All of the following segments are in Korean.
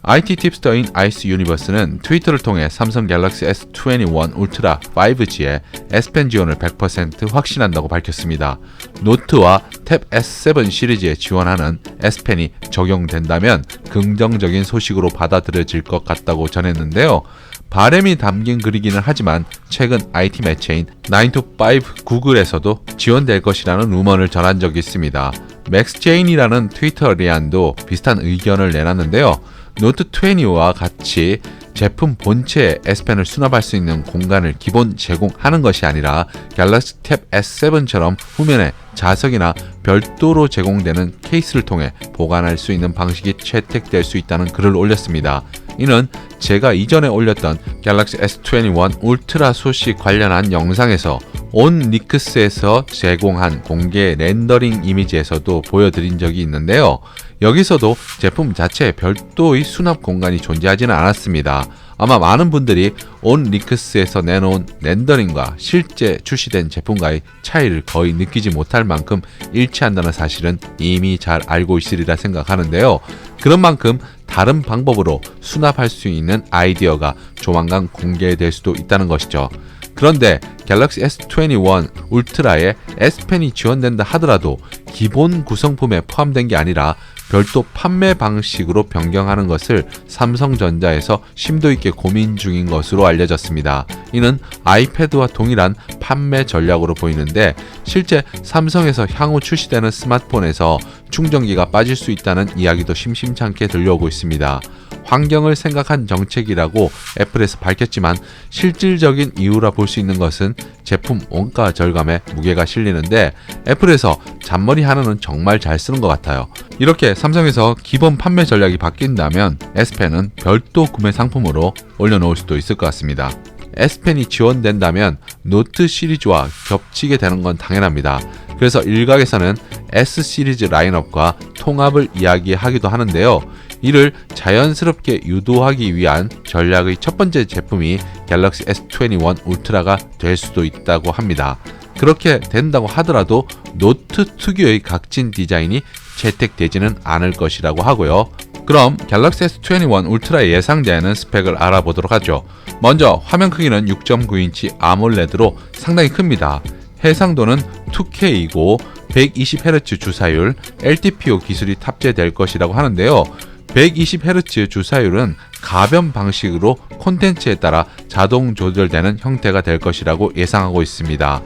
IT 팁스터인 아이스 유니버스는 트위터를 통해 삼성 갤럭시 S21 울트라 5G의 S펜 지원을 100% 확신한다고 밝혔습니다. 노트와 탭 S7 시리즈에 지원하는 S펜이 적용된다면 긍정적인 소식으로 받아들여질 것 같다고 전했는데요. 바람이 담긴 글이기는 하지만 최근 IT 매체인 9to5 구글에서도 지원될 것이라는 루머를 전한 적이 있습니다. 맥스제인이라는 트위터리안도 비슷한 의견을 내놨는데요. 노트 20와 같이 제품 본체에 S펜을 수납할 수 있는 공간을 기본 제공하는 것이 아니라 갤럭시 탭 S7처럼 후면에 자석이나 별도로 제공되는 케이스를 통해 보관할 수 있는 방식이 채택될 수 있다는 글을 올렸습니다. 이는 제가 이전에 올렸던 갤럭시 S21 울트라 소식 관련한 영상에서 온 리크스에서 제공한 공개 렌더링 이미지에서도 보여드린 적이 있는데요. 여기서도 제품 자체에 별도의 수납 공간이 존재하지는 않았습니다. 아마 많은 분들이 온 리크스에서 내놓은 렌더링과 실제 출시된 제품과의 차이를 거의 느끼지 못할 만큼 일치한다는 사실은 이미 잘 알고 있으리라 생각하는데요. 그런 만큼 다른 방법으로 수납할 수 있는 아이디어가 조만간 공개될 수도 있다는 것이죠. 그런데 갤럭시 S21 울트라에 S펜이 지원된다 하더라도 기본 구성품에 포함된 게 아니라 별도 판매 방식으로 변경하는 것을 삼성전자에서 심도 있게 고민 중인 것으로 알려졌습니다. 이는 아이패드와 동일한 판매 전략으로 보이는데 실제 삼성에서 향후 출시되는 스마트폰에서 충전기가 빠질 수 있다는 이야기도 심심찮게 들려오고 있습니다. 환경을 생각한 정책이라고 애플에서 밝혔지만 실질적인 이유라 볼 수 있는 것은 제품 원가 절감에 무게가 실리는데 애플에서 잔머리 하나는 정말 잘 쓰는 것 같아요. 이렇게 삼성에서 기본 판매 전략이 바뀐다면 S펜은 별도 구매 상품으로 올려놓을 수도 있을 것 같습니다. S펜이 지원된다면 노트 시리즈와 겹치게 되는 건 당연합니다. 그래서 일각에서는 S 시리즈 라인업과 통합을 이야기하기도 하는데요. 이를 자연스럽게 유도하기 위한 전략의 첫 번째 제품이 갤럭시 S21 울트라가 될 수도 있다고 합니다. 그렇게 된다고 하더라도 노트 특유의 각진 디자인이 채택되지는 않을 것이라고 하고요. 그럼 갤럭시 S21 울트라의 예상되는 스펙을 알아보도록 하죠. 먼저 화면 크기는 6.9인치 아몰레드로 상당히 큽니다. 해상도는 2K이고 120Hz 주사율 LTPO 기술이 탑재될 것이라고 하는데요. 120Hz 주사율은 가변 방식으로 콘텐츠에 따라 자동 조절되는 형태가 될 것이라고 예상하고 있습니다.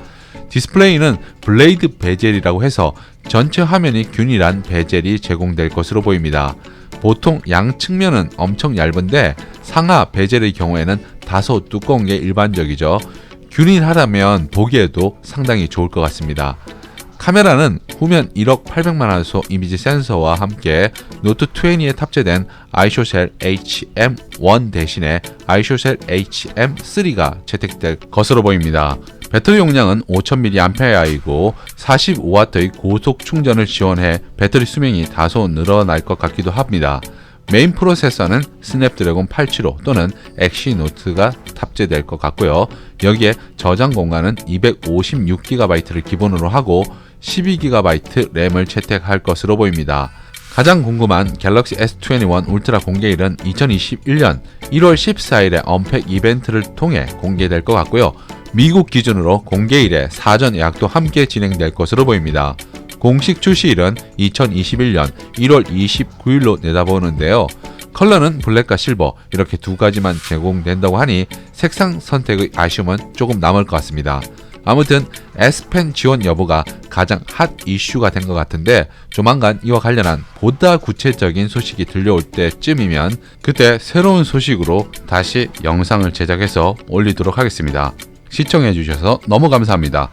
디스플레이는 블레이드 베젤이라고 해서 전체 화면이 균일한 베젤이 제공될 것으로 보입니다. 보통 양측면은 엄청 얇은데 상하 베젤의 경우에는 다소 두꺼운 게 일반적이죠. 균일하다면 보기에도 상당히 좋을 것 같습니다. 카메라는 후면 1억 800만 화소 이미지 센서와 함께 노트 20에 탑재된 아이쇼셀 HM1 대신에 아이쇼셀 HM3가 채택될 것으로 보입니다. 배터리 용량은 5000mAh이고 45W의 고속 충전을 지원해 배터리 수명이 다소 늘어날 것 같기도 합니다. 메인 프로세서는 스냅드래곤 875 또는 엑시노트가 탑재될 것 같고요. 여기에 저장 공간은 256GB를 기본으로 하고 12GB 램을 채택할 것으로 보입니다. 가장 궁금한 갤럭시 S21 울트라 공개일은 2021년 1월 14일에 언팩 이벤트를 통해 공개될 것 같고요. 미국 기준으로 공개일에 사전 예약도 함께 진행될 것으로 보입니다. 공식 출시일은 2021년 1월 29일로 내다보는데요. 컬러는 블랙과 실버 이렇게 두 가지만 제공된다고 하니 색상 선택의 아쉬움은 조금 남을 것 같습니다. 아무튼 S펜 지원 여부가 가장 핫 이슈가 된 것 같은데 조만간 이와 관련한 보다 구체적인 소식이 들려올 때쯤이면 그때 새로운 소식으로 다시 영상을 제작해서 올리도록 하겠습니다. 시청해주셔서 너무 감사합니다.